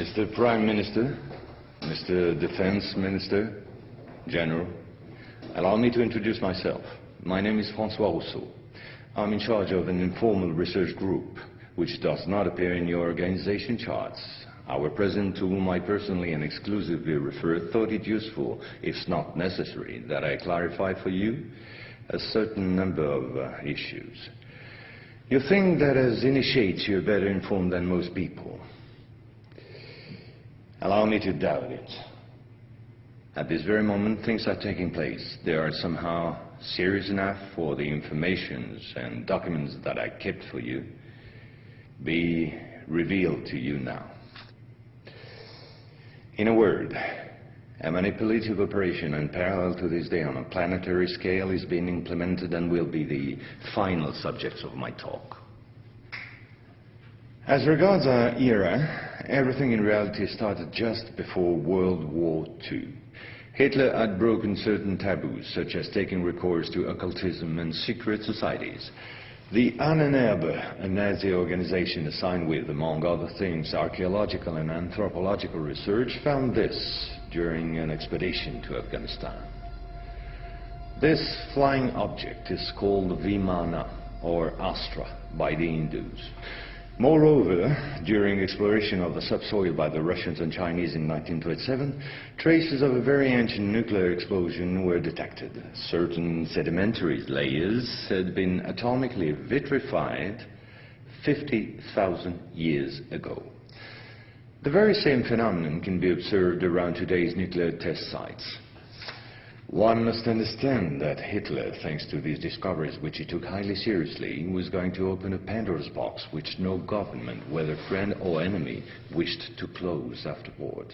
Mr. Prime Minister, Mr. Defense Minister, General, allow me to introduce myself. My name is François Rousseau. I'm in charge of an informal research group, which does not appear in your organization charts. Our president, to whom I personally and exclusively refer, thought it useful, if not necessary, that I clarify for you a certain number of issues. You think that as initiates you're better informed than most people. Allow me to doubt it. At this very moment, things are taking place. They are somehow serious enough for the informations and documents that I kept for you be revealed to you now. In a word, a manipulative operation and parallel to this day on a planetary scale is being implemented and will be the final subjects of my talk. As regards our era, everything in reality started just before World War II. Hitler had broken certain taboos, such as taking recourse to occultism and secret societies. The Ahnenerbe, a Nazi organization assigned with, among other things, archaeological and anthropological research, found this during an expedition to Afghanistan. This flying object is called Vimana, or Astra, by the Hindus. Moreover, during exploration of the subsoil by the Russians and Chinese in 1927, traces of a very ancient nuclear explosion were detected. Certain sedimentary layers had been atomically vitrified 50,000 years ago. The very same phenomenon can be observed around today's nuclear test sites. One must understand that Hitler, thanks to these discoveries, which he took highly seriously, was going to open a Pandora's box which no government, whether friend or enemy, wished to close afterward.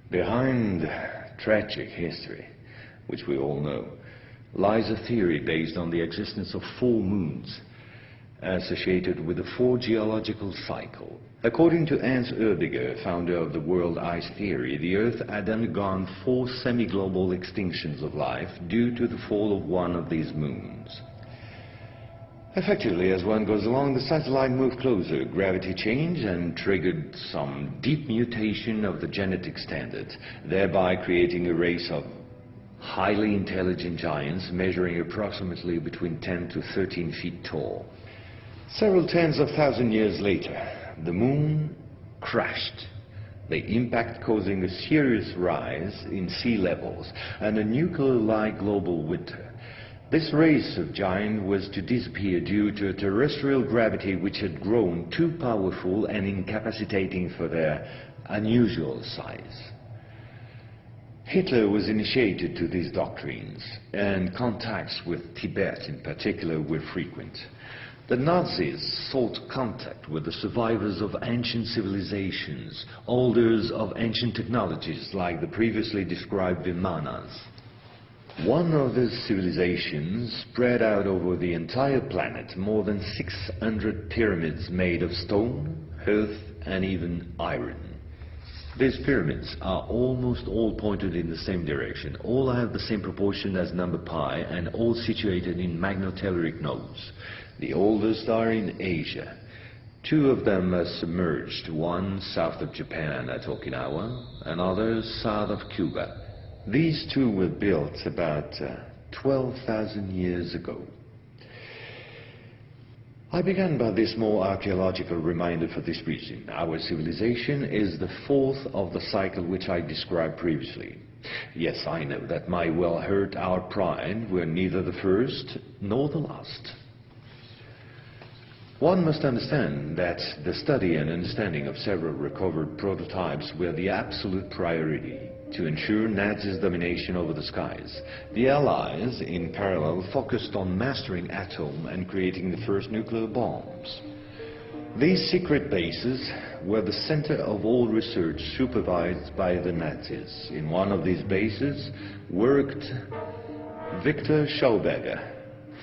Behind tragic history, which we all know, lies a theory based on the existence of 4 moons associated with the 4 geological cycle. According to Hans Oerbiger, founder of the world ice theory, the Earth had undergone 4 semi-global extinctions of life due to the fall of one of these moons. Effectively, as one goes along, the satellite moved closer, gravity changed and triggered some deep mutation of the genetic standard, thereby creating a race of highly intelligent giants measuring approximately between 10 to 13 feet tall. Several tens of thousands years later, the moon crashed, the impact causing a serious rise in sea levels and a nuclear-like global winter. This race of giants was to disappear due to a terrestrial gravity which had grown too powerful and incapacitating for their unusual size. Hitler was initiated to these doctrines, and contacts with Tibet in particular were frequent. The Nazis sought contact with the survivors of ancient civilizations, holders of ancient technologies like the previously described Vimanas. One of these civilizations spread out over the entire planet more than 600 pyramids made of stone, earth, and even iron. These pyramids are almost all pointed in the same direction, all have the same proportion as number pi, and all situated in magnetotelluric nodes. The oldest are in Asia. 2 of them are submerged, one south of Japan at Okinawa, another south of Cuba. These 2 were built about 12,000 years ago. I began by this more archaeological reminder for this reason. Our civilization is the 4th of the cycle which I described previously. Yes, I know that might well hurt our pride. We're neither the first nor the last. One must understand that the study and understanding of several recovered prototypes were the absolute priority to ensure Nazis' domination over the skies. The Allies, in parallel, focused on mastering atom and creating the first nuclear bombs. These secret bases were the center of all research supervised by the Nazis. In one of these bases worked Victor Schauberger,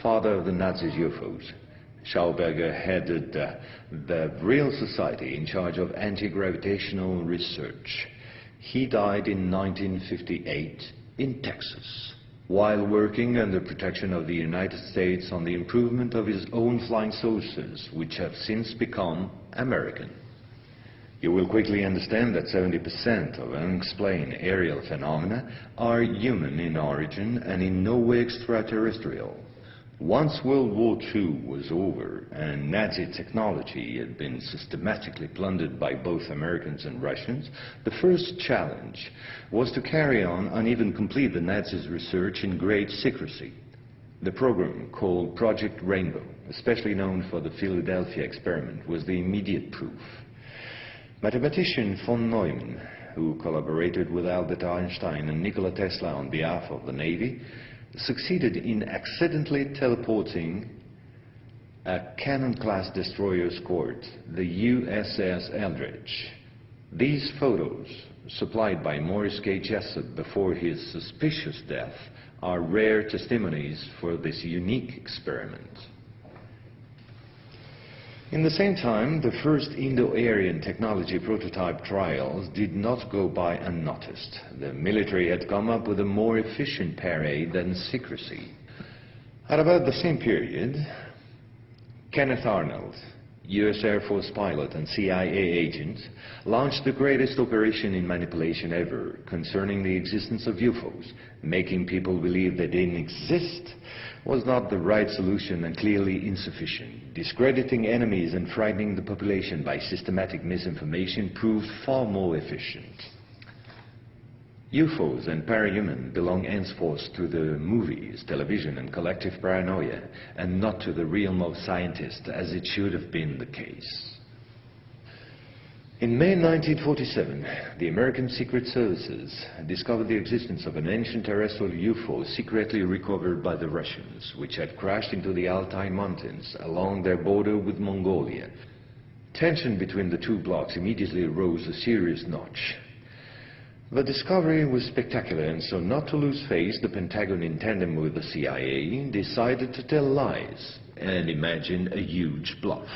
father of the Nazis' UFOs. Schauberger headed the Real Society in charge of anti-gravitational research. He died in 1958 in Texas, while working under protection of the United States on the improvement of his own flying saucers, which have since become American. You will quickly understand that 70% of unexplained aerial phenomena are human in origin and in no way extraterrestrial. Once World War II was over and Nazi technology had been systematically plundered by both Americans and Russians, the first challenge was to carry on and even complete the Nazis' research in great secrecy. The program, called Project Rainbow, especially known for the Philadelphia experiment, was the immediate proof. Mathematician von Neumann, who collaborated with Albert Einstein and Nikola Tesla on behalf of the Navy, succeeded in accidentally teleporting a Cannon-class destroyer escort, the USS Eldridge. These photos, supplied by Morris K. Jessup before his suspicious death, are rare testimonies for this unique experiment. In the same time, the first Indo-Aryan technology prototype trials did not go by unnoticed. The military had come up with a more efficient parade than secrecy. At about the same period, Kenneth Arnold, US Air Force pilot and CIA agent, launched the greatest operation in manipulation ever concerning the existence of UFOs. Making people believe they didn't exist was not the right solution and clearly insufficient. Discrediting enemies and frightening the population by systematic misinformation proved far more efficient. UFOs and parahuman belong henceforth to the movies, television and collective paranoia, and not to the realm of scientists, as it should have been the case. In May 1947, the American Secret Services discovered the existence of an ancient terrestrial UFO secretly recovered by the Russians, which had crashed into the Altai Mountains along their border with Mongolia. Tension between the two blocs immediately rose a serious notch. The discovery was spectacular, and so not to lose face, the Pentagon, in tandem with the CIA, decided to tell lies and imagine a huge bluff,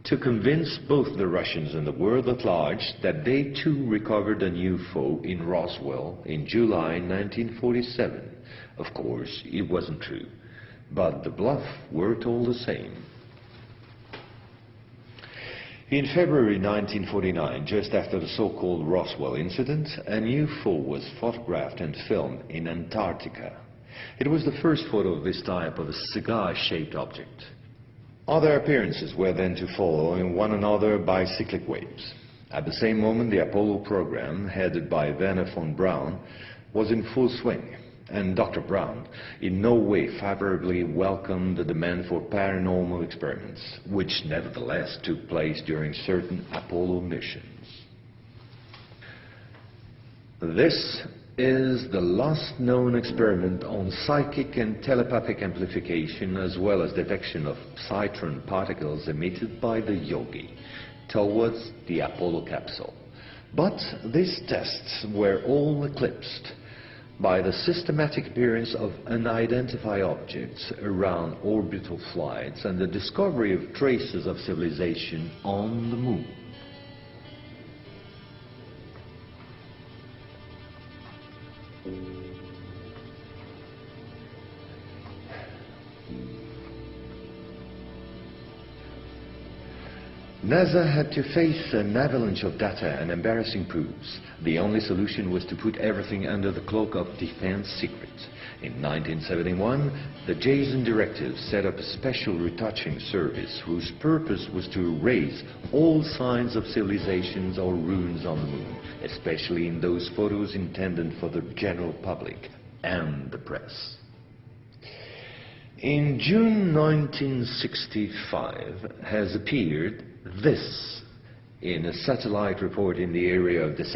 to convince both the Russians and the world at large that they too recovered a UFO in Roswell in July 1947. Of course, it wasn't true, but the bluff worked all the same. In February 1949, just after the so-called Roswell incident, an UFO was photographed and filmed in Antarctica. It was the first photo of this type of a cigar-shaped object. Other appearances were then to follow in one another by cyclic waves. At the same moment, the Apollo program, headed by Werner von Braun, was in full swing, and Dr. Braun in no way favorably welcomed the demand for paranormal experiments, which nevertheless took place during certain Apollo missions. This is the last known experiment on psychic and telepathic amplification, as well as detection of psytron particles emitted by the yogi towards the Apollo capsule. But these tests were all eclipsed by the systematic appearance of unidentified objects around orbital flights and the discovery of traces of civilization on the moon. NASA had to face an avalanche of data and embarrassing proofs. The only solution was to put everything under the cloak of defense secret. In 1971, the Jason Directive set up a special retouching service whose purpose was to erase all signs of civilizations or ruins on the moon, especially in those photos intended for the general public and the press. In June 1965 has appeared this in a satellite report in the area of the